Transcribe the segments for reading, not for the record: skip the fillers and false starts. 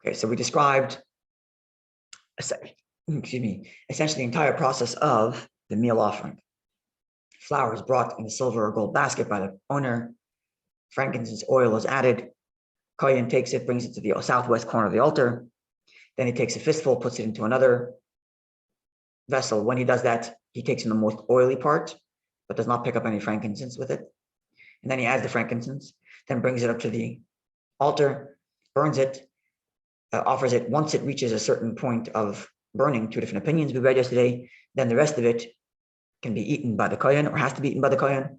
Okay, so we described, essentially the entire process of the meal offering. Flour is brought in a silver or gold basket by the owner. Frankincense oil is added. Kohen takes it, brings it to the southwest corner of the altar. Then he takes a fistful, puts it into another vessel. When he does that, he takes in the most oily part, but does not pick up any frankincense with it. And then he adds the frankincense, then brings it up to the altar, burns it, offers it. Once it reaches a certain point of burning, two different opinions we read yesterday, then the rest of it can be eaten by the kohen or has to be eaten by the kohen.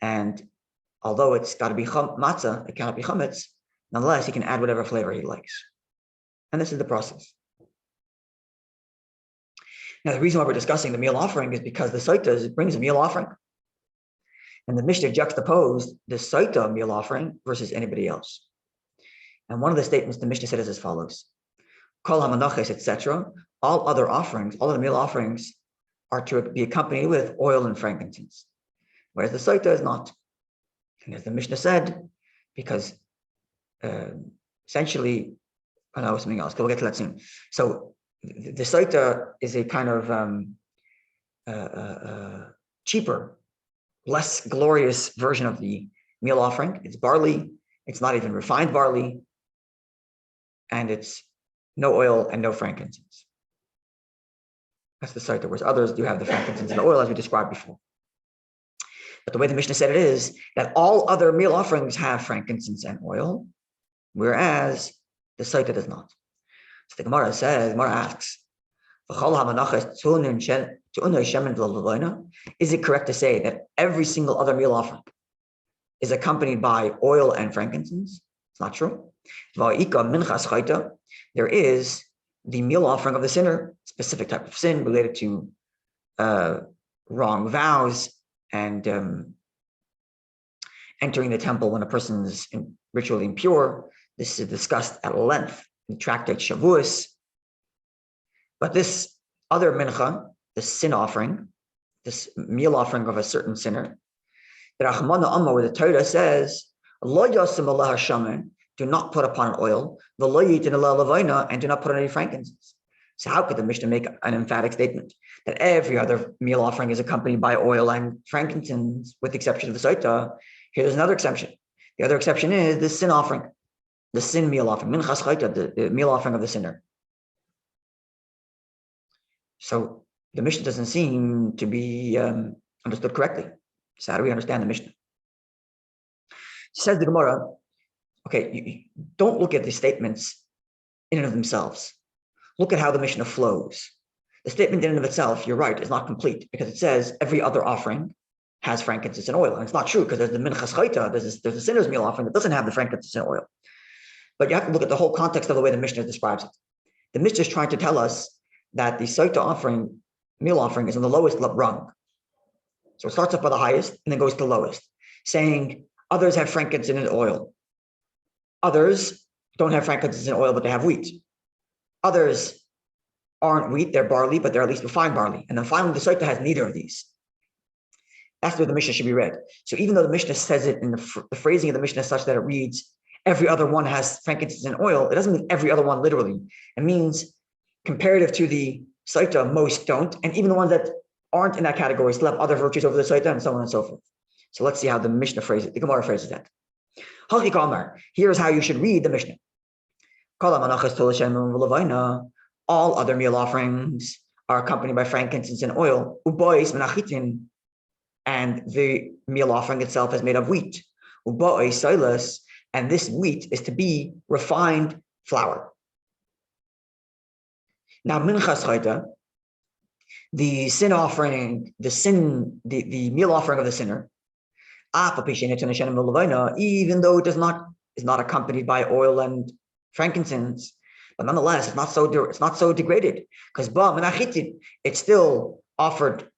And although it's got to be matzah, it cannot be chametz, nonetheless, he can add whatever flavor he likes. And this is the process. Now, the reason why we're discussing the meal offering is because the Sotah brings a meal offering. And the Mishnah juxtaposed the Sotah meal offering versus anybody else. And one of the statements the Mishnah said is as follows: Kol hamanaches, etc. All other offerings, all of the meal offerings are to be accompanied with oil and frankincense, whereas the Sotah is not. And as the Mishnah said, because essentially, I know something else. We'll get to that soon. So the Sotah is a kind of cheaper, less glorious version of the meal offering. It's barley. It's not even refined barley. And it's no oil and no frankincense. That's the Sotah, whereas others do have the frankincense and the oil, as we described before. But the way the Mishnah said it is that all other meal offerings have frankincense and oil, whereas the Sotah does not. So the Gemara asks, is it correct to say that every single other meal offering is accompanied by oil and frankincense? It's not true. There is the meal offering of the sinner, specific type of sin related to wrong vows and entering the temple when a person is ritually impure. This is discussed at length in the tractate Shavuos. But this other mincha, the sin offering, this meal offering of a certain sinner, where the Torah says, Lo yasim Allah hashamen, do not put upon oil, and do not put on any frankincense. So how could the Mishnah make an emphatic statement that every other meal offering is accompanied by oil and frankincense, with the exception of the Sotah? Here there's another exception. The other exception is the sin offering, the sin meal offering, minchas chayta, the meal offering of the sinner. So the Mishnah doesn't seem to be understood correctly. So how do we understand the Mishnah? Says the Gemara, okay, you don't look at the statements in and of themselves. Look at how the Mishnah flows. The statement in and of itself, you're right, is not complete because it says every other offering has frankincense and oil. And it's not true because there's the minchas chayta, there's a sinner's meal offering that doesn't have the frankincense and oil. But you have to look at the whole context of the way the Mishnah describes it. The Mishnah is trying to tell us that the Sotah offering, meal offering, is on the lowest rung. So it starts up by the highest and then goes to the lowest, saying others have frankincense and oil. Others don't have frankincense and oil, but they have wheat. Others aren't wheat, they're barley, but they're at least refined barley. And then finally, the Sotah has neither of these. That's the way the Mishnah should be read. So even though the Mishnah says it in the phrasing of the Mishnah is such that it reads, every other one has frankincense and oil, it doesn't mean every other one literally. It means comparative to the Sotah, most don't. And even the ones that aren't in that category still have other virtues over the Sotah and so on and so forth. So let's see how the Mishnah phrases it, the Gemara phrases that. Here's how you should read the Mishnah. All other meal offerings are accompanied by frankincense and oil. And the meal offering itself is made of wheat. And this wheat is to be refined flour. Now, minchas chayta, the sin offering, the meal offering of the sinner, even though it is not accompanied by oil and frankincense, but nonetheless, it's not so degraded because it's still offered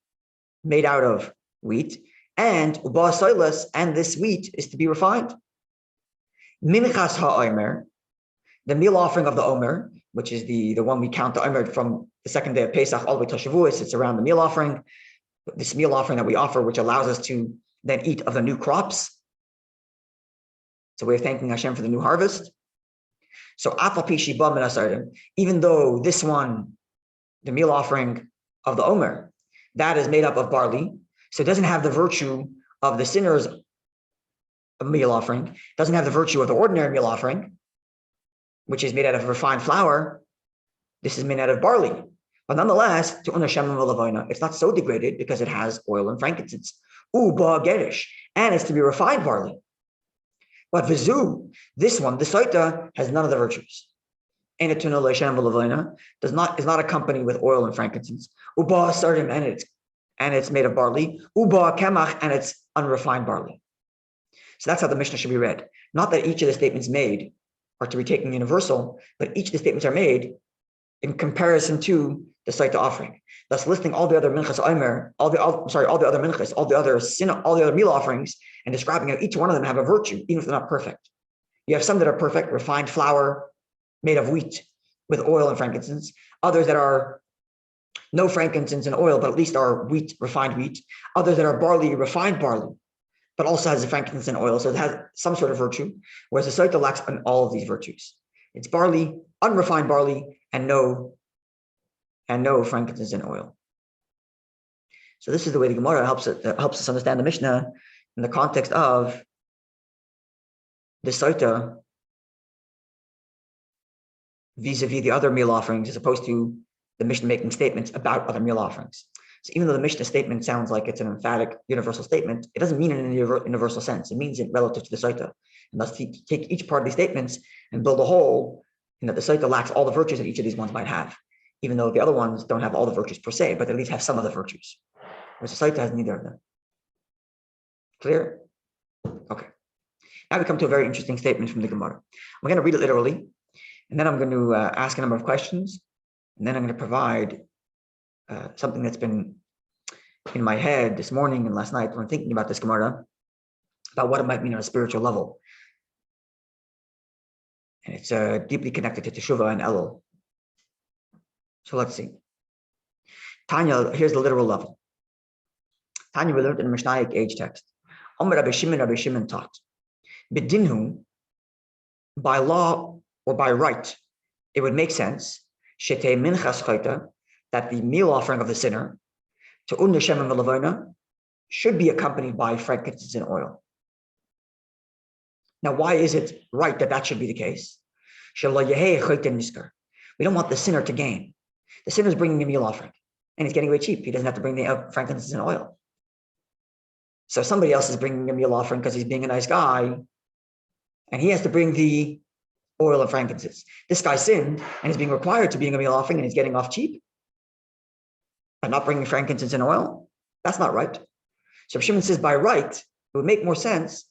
made out of wheat, and this wheat is to be refined. Minchas ha'omer, the meal offering of the omer, which is the one we count the omer from the second day of Pesach all the way to Shavuos. It's around the meal offering, this meal offering that we offer, which allows us to then eat of the new crops. It's a way of thanking Hashem for the new harvest. So even though this one, the meal offering of the Omer, that is made up of barley, so it doesn't have the virtue of the sinner's meal offering, doesn't have the virtue of the ordinary meal offering, which is made out of refined flour. This is made out of barley. But nonetheless, it's not so degraded because it has oil and frankincense. Uba gerish, and it's to be refined barley. But vizu, this one, the Sotah, has none of the virtues. And it is not accompanied with oil and frankincense. Uba sardim, and it's made of barley. Uba kemach, and it's unrefined barley. So that's how the Mishnah should be read. Not that each of the statements made are to be taken universal, but each of the statements are made in comparison to the Sotah offering. Thus, listing all the other minchas omer, all the other minchas, all the other meal offerings, and describing how each one of them have a virtue, even if they're not perfect. You have some that are perfect, refined flour made of wheat with oil and frankincense. Others that are no frankincense and oil, but at least are wheat, refined wheat. Others that are barley, refined barley, but also has the frankincense and oil, so it has some sort of virtue. Whereas the Sotah lacks on all of these virtues. It's barley, unrefined barley, and no frankincense and oil. So this is the way the Gemara helps us understand the Mishnah in the context of the Sotah vis-a-vis the other meal offerings, as opposed to the Mishnah making statements about other meal offerings. So even though the Mishnah statement sounds like it's an emphatic universal statement, it doesn't mean it in a universal sense. It means it relative to the Sotah. And thus take each part of these statements and build a whole, the Sotah lacks all the virtues that each of these ones might have, even though the other ones don't have all the virtues per se, but at least have some of the virtues. Whereas the Sotah has neither of them. Clear? Okay. Now we come to a very interesting statement from the Gemara. I'm going to read it literally, and then I'm going to ask a number of questions, and then I'm going to provide something that's been in my head this morning and last night when thinking about this Gemara, about what it might mean on a spiritual level. And it's deeply connected to Teshuvah and Elul. So let's see. Tanya, here's the literal level. Tanya, we learned in the Mishnaic age text. Rabbi Shimon taught. Bidinhu, by law or by right, it would make sense, Shetei minchas chayta, that the meal offering of the sinner to Shem and should be accompanied by frankincense and oil. Now, why is it right that that should be the case? We don't want the sinner to gain. The sinner is bringing a meal offering, and he's getting away cheap. He doesn't have to bring the frankincense and oil. So somebody else is bringing a meal offering because he's being a nice guy, and he has to bring the oil and frankincense. This guy sinned and is being required to bring a meal offering, and he's getting off cheap by not bringing frankincense and oil. That's not right. So Shimon says by right, it would make more sense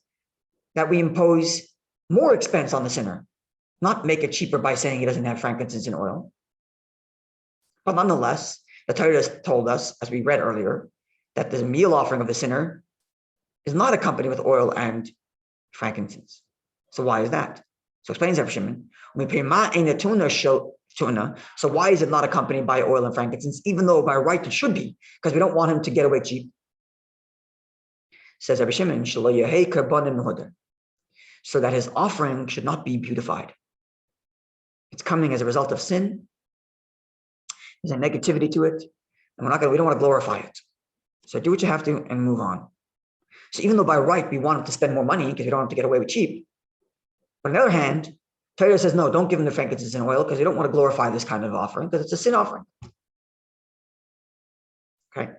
that we impose more expense on the sinner, not make it cheaper by saying he doesn't have frankincense and oil. But nonetheless, the Torah told us, as we read earlier, that the meal offering of the sinner is not accompanied with oil and frankincense. So why is that? So explains Rabbi Shimon. So why is it not accompanied by oil and frankincense, even though by right it should be? Because we don't want him to get away cheap. Says Rabbi Shimon, so that his offering should not be beautified. It's coming as a result of sin. There's a negativity to it, and we don't want to glorify it. So do what you have to and move on. So even though by right we want him to spend more money because we don't want him to get away with cheap, but on the other hand, Torah says no, don't give him the frankincense and oil because you don't want to glorify this kind of offering because it's a sin offering. Okay.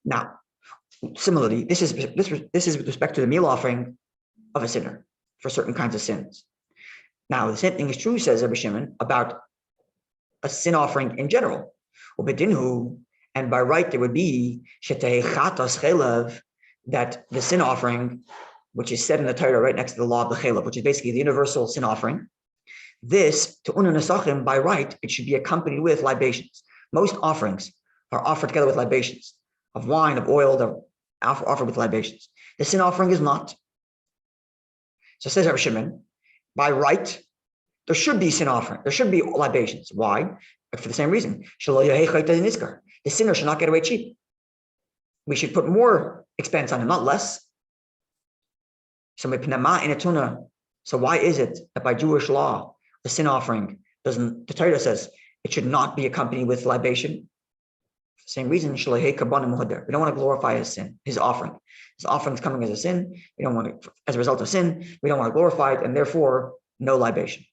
Now, similarly, this is with respect to the meal offering of a sinner for certain kinds of sins. Now, the same thing is true, says Rabbi Shimon, about a sin offering in general. And by right, there would be that the sin offering, which is said in the Torah right next to the law of the chelav, which is basically the universal sin offering, this, to unanasachim, by right, it should be accompanied with libations. Most offerings are offered together with libations, of wine, of oil, they're offered with libations. The sin offering is not. So says Rabbi Shimon, by right, there should be sin offering. There should be libations. Why? For the same reason. The sinner should not get away cheap. We should put more expense on him, not less. So why is it that by Jewish law, the sin offering the Torah says it should not be accompanied with libation? For the same reason, we don't want to glorify his sin, his offering. His offering is coming as a sin. We don't want to, as a result of sin, we don't want to glorify it, and therefore no libation.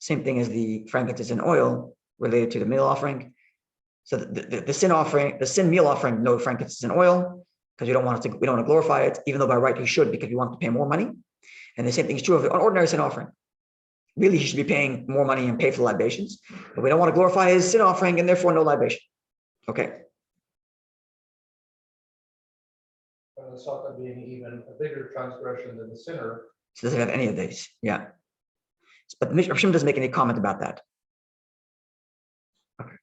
Same thing as the frankincense and oil related to the meal offering. So the sin offering, the sin meal offering, no frankincense and oil, because we don't want to glorify it, even though by right he should, because we want to pay more money. And the same thing is true of an ordinary sin offering. Really, he should be paying more money and pay for the libations, but we don't want to glorify his sin offering, and therefore no libation. Okay. And the Sotah being even a bigger transgression than the sinner. So doesn't have any of these. Yeah. But Rabbi Shimon doesn't make any comment about that. Okay.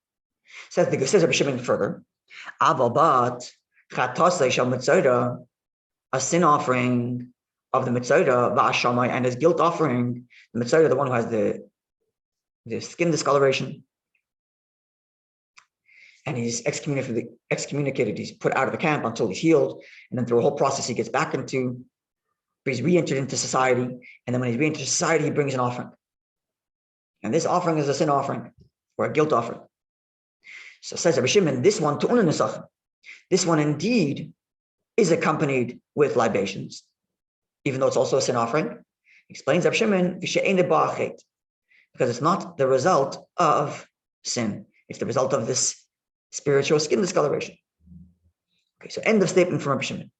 Says Rabbi Shimon further, Aval bat a sin offering of the Mitzvah va'ashamai and his guilt offering, the Mitzvah, the one who has the skin discoloration, and he's excommunicated, he's put out of the camp until he's healed, and then through a whole process he gets back into, he's re-entered into society, and then when he's re-entered society, he brings an offering. And this offering is a sin offering, or a guilt offering. So says Rabbi Shimon, this one indeed is accompanied with libations, even though it's also a sin offering. Explains Rabbi Shimon, because it's not the result of sin. It's the result of this spiritual skin discoloration. Okay, so end of statement from Rabbi Shimon.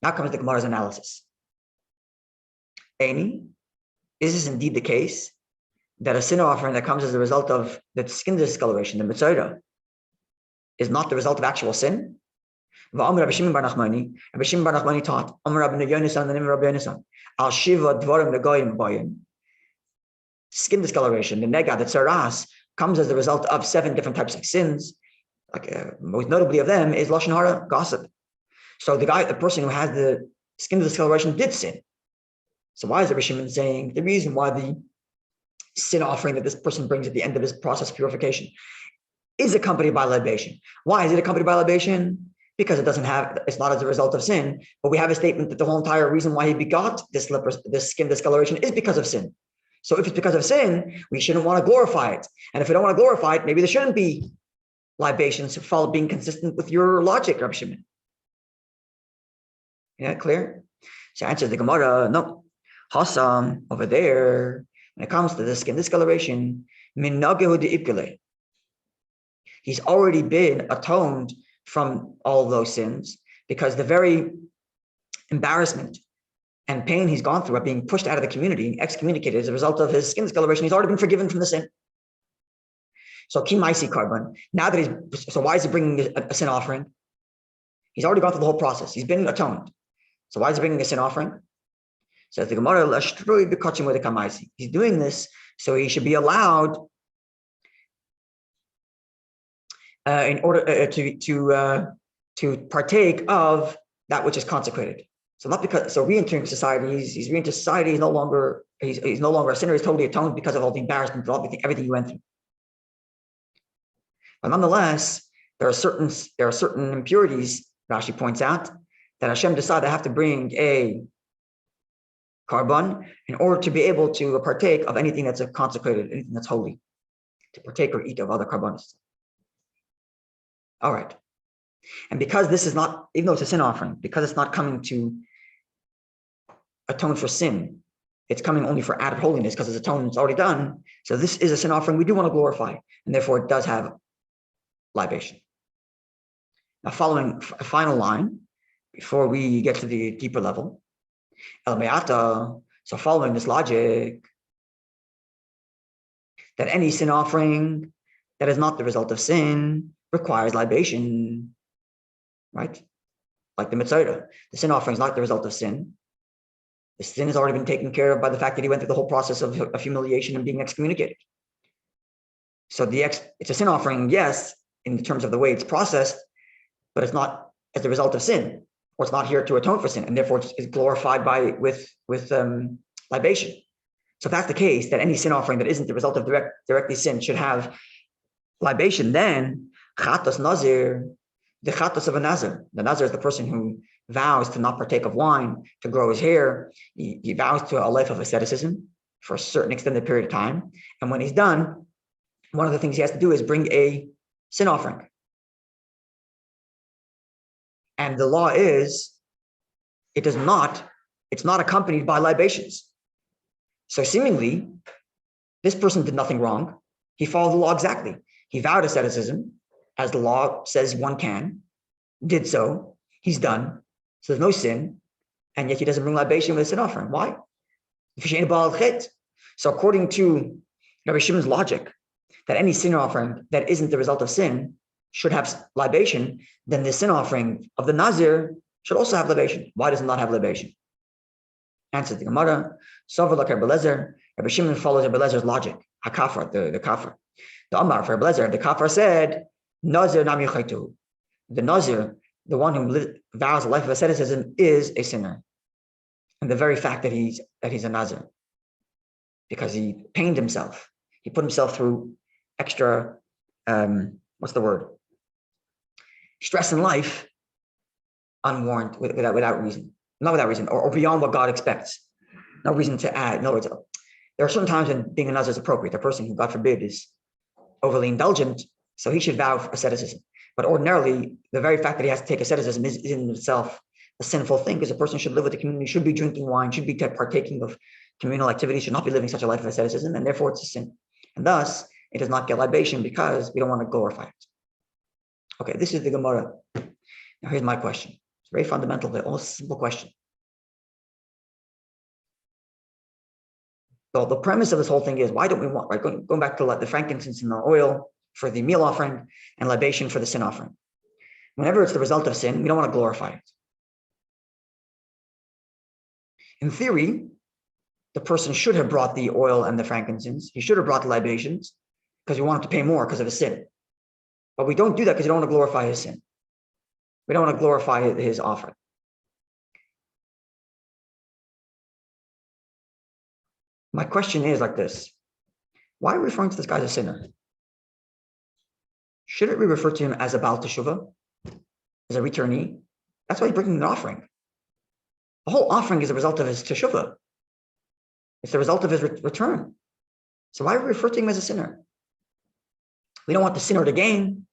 Now comes the Gemara's analysis. Is this indeed the case that a sin offering that comes as a result of the skin discoloration, the Mitzvah, is not the result of actual sin? Rabbi Shimon bar Nachmani taught, Al Shiva Dvarim Negoyim Boyim. Skin discoloration, the nega, the tsaras, comes as the result of 7 different types of sins. Most notably of them is lashon hara, gossip. So the person who has the skin discoloration did sin. So why is Rabbi Shimon saying the reason why the sin offering that this person brings at the end of his process of purification is accompanied by libation? Why is it accompanied by libation? Because it's not as a result of sin, but we have a statement that the whole entire reason why he begot this skin discoloration is because of sin. So if it's because of sin, we shouldn't want to glorify it. And if we don't want to glorify it, maybe there shouldn't be libations to follow being consistent with your logic, Rabbi Shimon. Yeah, clear? So answers the Gemara, no. Hassam, over there, when it comes to the skin discoloration, he's already been atoned from all of those sins, because the very embarrassment and pain he's gone through at being pushed out of the community, excommunicated as a result of his skin discoloration, he's already been forgiven from the sin. So kimaisi carbon. Now that so why is he bringing a sin offering? He's already gone through the whole process. He's been atoned. So why is he bringing a sin offering? Says the Gemara, he's doing this so he should be allowed in order to partake of that which is consecrated. So not because re-entering society, he's re-entering society. He's no longer a sinner. He's totally atoned because of all the embarrassment, everything he went through. But nonetheless, there are certain impurities, Rashi points out, that Hashem decided to have to bring a carbon in order to be able to partake of anything that's consecrated, anything that's holy, to partake or eat of other carbonis. All right. And because this is not, even though it's a sin offering, because it's not coming to atone for sin, it's coming only for added holiness because its atonement's already done. So this is a sin offering we do want to glorify, and therefore it does have libation. Now, following a final line, before we get to the deeper level, El Me'ata, so following this logic, that any sin offering that is not the result of sin requires libation, right? Like the Mitzvah. The sin offering is not the result of sin. The sin has already been taken care of by the fact that he went through the whole process of humiliation and being excommunicated. So it's a sin offering, yes, in terms of the way it's processed, but it's not as a result of sin, or it's not here to atone for sin, and therefore it's glorified with libation. So if that's the case, that any sin offering that isn't the result of directly sin should have libation, then chatos nazir, the chatos of a nazir. The nazir is the person who vows to not partake of wine, to grow his hair. He vows to a life of asceticism for a certain extended period of time. And when he's done, one of the things he has to do is bring a sin offering. And the law is, it's not accompanied by libations. So seemingly, this person did nothing wrong. He followed the law exactly. He vowed asceticism, as the law says one can, did so. He's done. So there's no sin. And yet he doesn't bring libation with a sin offering. Why? So according to Rabbi Shimon's logic, that any sin offering that isn't the result of sin should have libation, then the sin offering of the Nazir should also have libation. Why does it not have libation? Answer the Gemara. Sover like Rabbi Lezer. Rabbi Shimon follows Rabbi Lezer's logic. Hakafar, the kafar. The Amar for Rabbi Lezer, the kafar said, Nazir nam yichaitu. The Nazir, the one who vows a life of asceticism, is a sinner. And the very fact that he's a Nazir, because he pained himself, he put himself through extra, stress in life, unwarranted, without reason, not without reason, or beyond what God expects. No reason to add. In other words, there are certain times when being a Nazir is appropriate. A person who, God forbid, is overly indulgent, so he should vow for asceticism. But ordinarily, the very fact that he has to take asceticism is in itself a sinful thing, because a person should live with the community, should be drinking wine, should be partaking of communal activities, should not be living such a life of asceticism, and therefore it's a sin. And thus, it does not get libation because we don't want to glorify it. Okay, this is the Gemara. Now here's my question. It's very fundamental, but almost simple question. So the premise of this whole thing is, why don't we want, right, going back to the frankincense and the oil for the meal offering and libation for the sin offering. Whenever it's the result of sin, we don't want to glorify it. In theory, the person should have brought the oil and the frankincense. He should have brought the libations because we want him to pay more because of his sin. But we don't do that because we don't want to glorify his sin. We don't want to glorify his offering. My question is like this. Why are we referring to this guy as a sinner? Shouldn't we refer to him as a Baal Teshuva, as a returnee? That's why he's bringing an offering. The whole offering is a result of his Teshuva. It's the result of his return. So why are we referring to him as a sinner? We don't want the sinner to gain,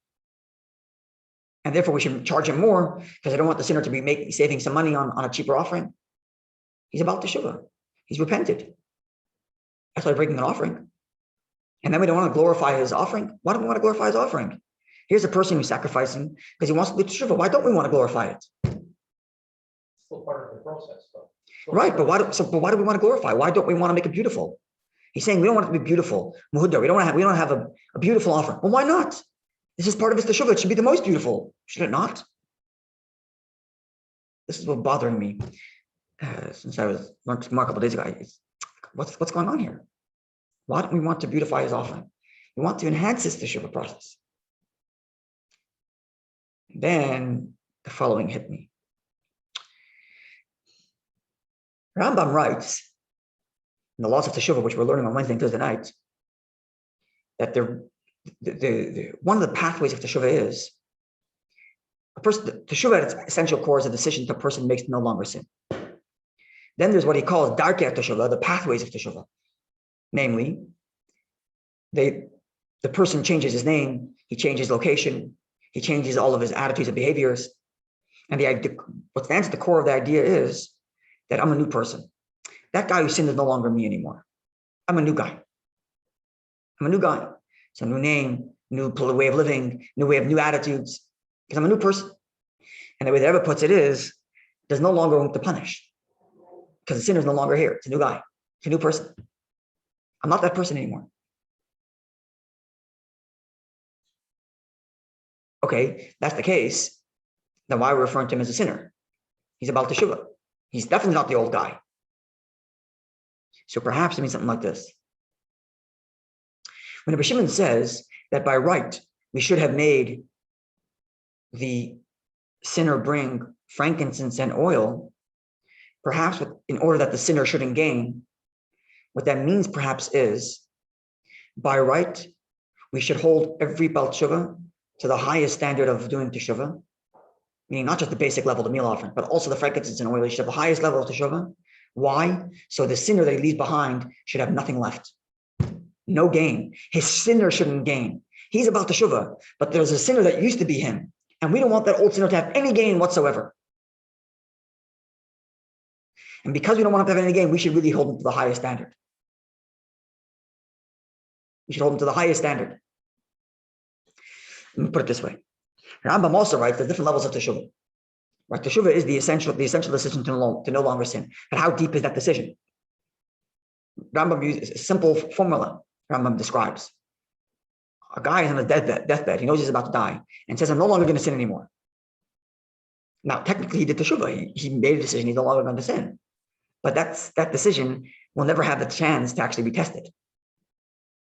and therefore we should charge him more because I don't want the sinner to be saving some money on a cheaper offering. He's a Baal Teshuva. He's repented. That's why we're bringing an offering. And then we don't want to glorify his offering. Why don't we want to glorify his offering? Here's a person who's sacrificing because he wants to do teshuva. Why don't we want to glorify it? Still part of the process, though. Right, but why do we want to glorify? Why don't we want to make it beautiful? He's saying we don't want it to be beautiful. Muhudda, we don't have a beautiful offering. Well, why not? This is part of his teshuva. It should be the most beautiful, should it not? This is what's bothering me since I was learned a couple of days ago. What's going on here? Why don't we want to beautify his offering? We want to enhance his teshuva process. Then the following hit me. Rambam writes in the laws of teshuva, which we're learning on Wednesday and Thursday night, that one of the pathways of teshuva is teshuva at its essential core is a decision the person makes to no longer sin. Then there's what he calls darkei teshuva, the pathways of teshuva. Namely, the person changes his name, he changes location, he changes all of his attitudes and behaviors. And what stands at the core of the idea is that I'm a new person. That guy who sinned is no longer me anymore. I'm a new guy. It's a new name, new way of living, new attitudes, because I'm a new person. And the way the Rebbe puts it is, there's no longer room to punish because the sinner is no longer here. It's a new guy. It's a new person. I'm not that person anymore. Okay, that's the case. Then why are we referring to him as a sinner? He's about Teshuva. He's definitely not the old guy. So perhaps it means something like this. When Rabbi Shimon says that by right, we should have made the sinner bring frankincense and oil, perhaps in order that the sinner shouldn't gain, what that means perhaps is, by right, we should hold every Baal Teshuva to the highest standard of doing Teshuva, meaning not just the basic level, the meal offering, but also the frankincense and oil. He should have the highest level of teshuvah. Why? So the sinner that he leaves behind should have nothing left. No gain. His sinner shouldn't gain. He's about teshuvah, but there's a sinner that used to be him. And we don't want that old sinner to have any gain whatsoever. And because we don't want him to have any gain, we should really hold him to the highest standard. We should hold him to the highest standard. Let me put it this way. Rambam also writes there's different levels of teshuvah. Right? Teshuvah is the essential decision to no longer sin. But how deep is that decision? Rambam uses a simple formula. Rambam describes. A guy is on a deathbed. He knows he's about to die and says, I'm no longer going to sin anymore. Now, technically, he did teshuvah. He made a decision. He's no longer going to sin. But that decision will never have the chance to actually be tested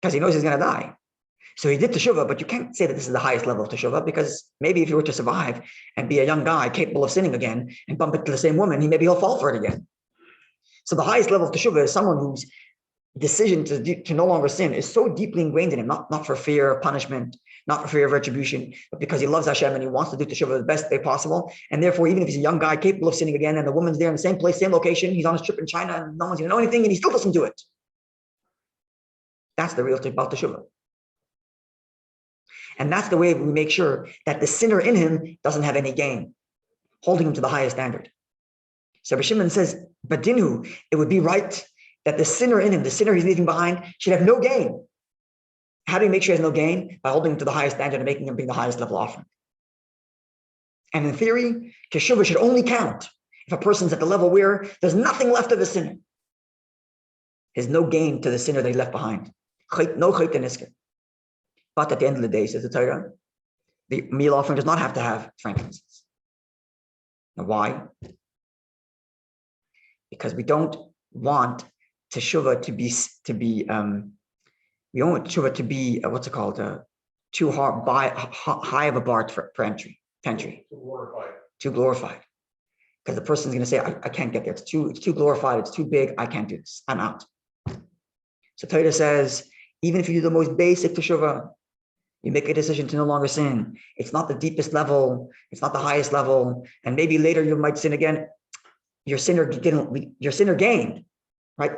because he knows he's going to die. So he did teshuvah, but you can't say that this is the highest level of teshuvah because maybe if he were to survive and be a young guy capable of sinning again and bump into the same woman, he'll fall for it again. So the highest level of teshuvah is someone whose decision to no longer sin is so deeply ingrained in him, not for fear of punishment, not for fear of retribution, but because he loves Hashem and he wants to do teshuvah the best way possible. And therefore, even if he's a young guy capable of sinning again and the woman's there in the same place, same location, he's on his trip in China and no one's going to know anything and he still doesn't do it. That's the real thing about teshuvah. And that's the way we make sure that the sinner in him doesn't have any gain, holding him to the highest standard. So Rabbi Shimon says, Badinu, it would be right that the sinner in him, the sinner he's leaving behind, should have no gain. How do you make sure he has no gain? By holding him to the highest standard and making him bring the highest level offering. And in theory, teshuvah should only count if a person's at the level where there's nothing left of the sinner. There's no gain to the sinner that he left behind. No chayt and isker. But at the end of the day, says the Torah, the meal offering does not have to have frankincense. Now, why? Because we don't want teshuvah we don't want teshuvah to be too high of a bar for entry. Too glorified. Because the person's going to say, I can't get there. It's too glorified. It's too big. I can't do this. I'm out. So Torah says, even if you do the most basic teshuvah, you make a decision to no longer sin. It's not the deepest level. It's not the highest level. And maybe later you might sin again. Your sinner gained, right?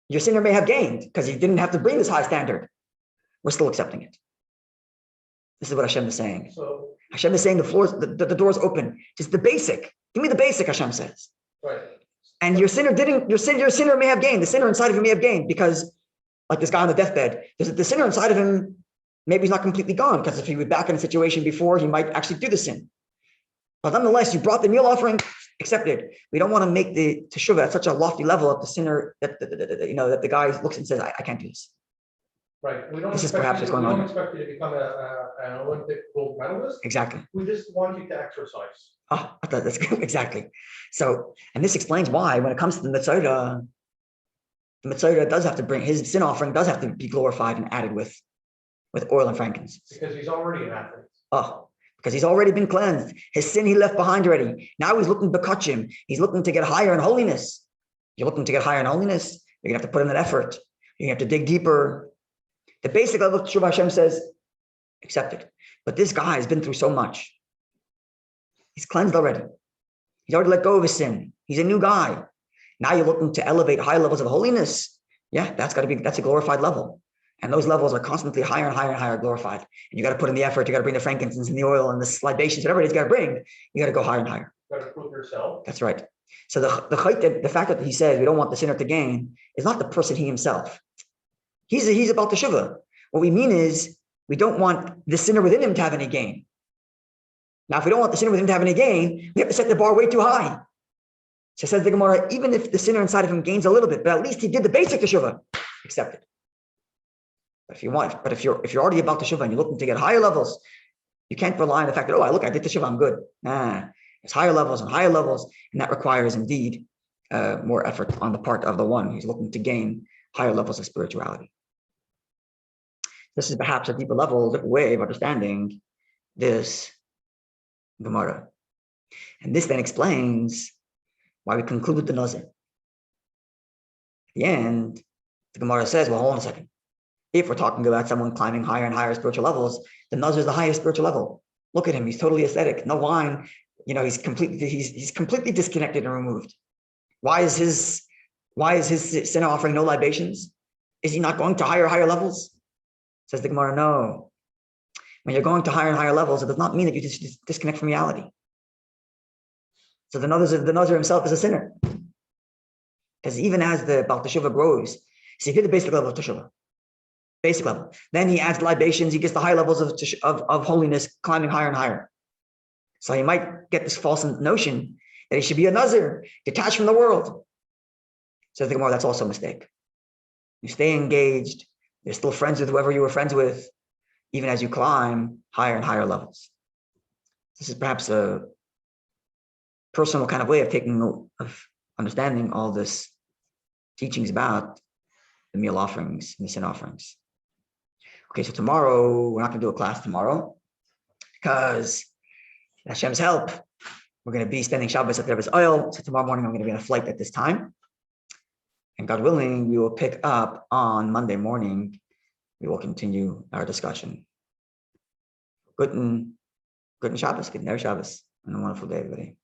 Your sinner may have gained because he didn't have to bring this high standard. We're still accepting it. This is what Hashem is saying. So Hashem is saying the door's open. Just the basic. Give me the basic, Hashem says. right. And your sinner may have gained. The sinner inside of him may have gained because, like this guy on the deathbed, the sinner inside of him, maybe he's not completely gone because if he was back in a situation before, he might actually do the sin. But nonetheless, you brought the meal offering, accepted. We don't want to make the teshuvah at such a lofty level of the sinner that the guy looks and says, I can't do this. Right. We don't This is expect perhaps you, what's going we don't on. expect you to become an Olympic gold medalist. Exactly. We just want you to exercise. Oh, that's good. Exactly. So, and this explains why when it comes to the Mitzvah does have to bring his sin offering does have to be glorified and added with oil and frankincense. Because he's already an athlete. Oh, because he's already been cleansed. His sin he left behind already. Now he's looking to bekachim. He's looking to get higher in holiness. You're looking to get higher in holiness. You're gonna have to put in that effort. You're gonna have to dig deeper. The basic level of Teshuvah, Hashem says, accept it. But this guy has been through so much. He's cleansed already. He's already let go of his sin. He's a new guy. Now you're looking to elevate high levels of holiness. Yeah, that's a glorified level. And those levels are constantly higher and higher and higher glorified. And you got to put in the effort. You got to bring the frankincense and the oil and the libations, whatever it is you got to bring. You got to go higher and higher. You got to prove yourself. That's right. So the fact that he says we don't want the sinner to gain is not the person he himself. He's about teshuvah. What we mean is we don't want the sinner within him to have any gain. Now, if we don't want the sinner within him to have any gain, we have to set the bar way too high. So says the Gemara, even if the sinner inside of him gains a little bit, but at least he did the basic teshuvah, accept it. But if you're already about teshuvah and you're looking to get higher levels, you can't rely on the fact that, I did teshuvah, I'm good. Nah, it's higher levels, and that requires indeed more effort on the part of the one who's looking to gain higher levels of spirituality. This is perhaps a deeper way of understanding this Gemara. And this then explains why we conclude with the Nazir. At the end, the Gemara says, well, hold on a second. If we're talking about someone climbing higher and higher spiritual levels, the Nazir is the highest spiritual level. Look at him. He's totally aesthetic. No wine. He's completely disconnected and removed. Why is his sin offering no libations? Is he not going to higher levels? Says the Gemara, no. When you're going to higher and higher levels, it does not mean that you disconnect from reality. So the Nazir himself is a sinner. Because even as the Baal Teshuva grows, see, here's the basic level of Teshuva. Basic level. Then he adds libations, he gets the high levels of holiness, climbing higher and higher. So he might get this false notion that he should be a Nazir, detached from the world. So I think, that's also a mistake. You stay engaged, you're still friends with whoever you were friends with, even as you climb higher and higher levels. This is perhaps a personal kind of way of understanding all this teachings about the meal offerings and the sin offerings. Okay, so tomorrow, we're not going to do a class tomorrow because Hashem's help, we're going to be spending Shabbos at Rebbe's oil. So tomorrow morning, I'm going to be on a flight at this time. And God willing, we will pick up on Monday morning. We will continue our discussion. Good Shabbos, good Ner Shabbos, and a wonderful day, everybody.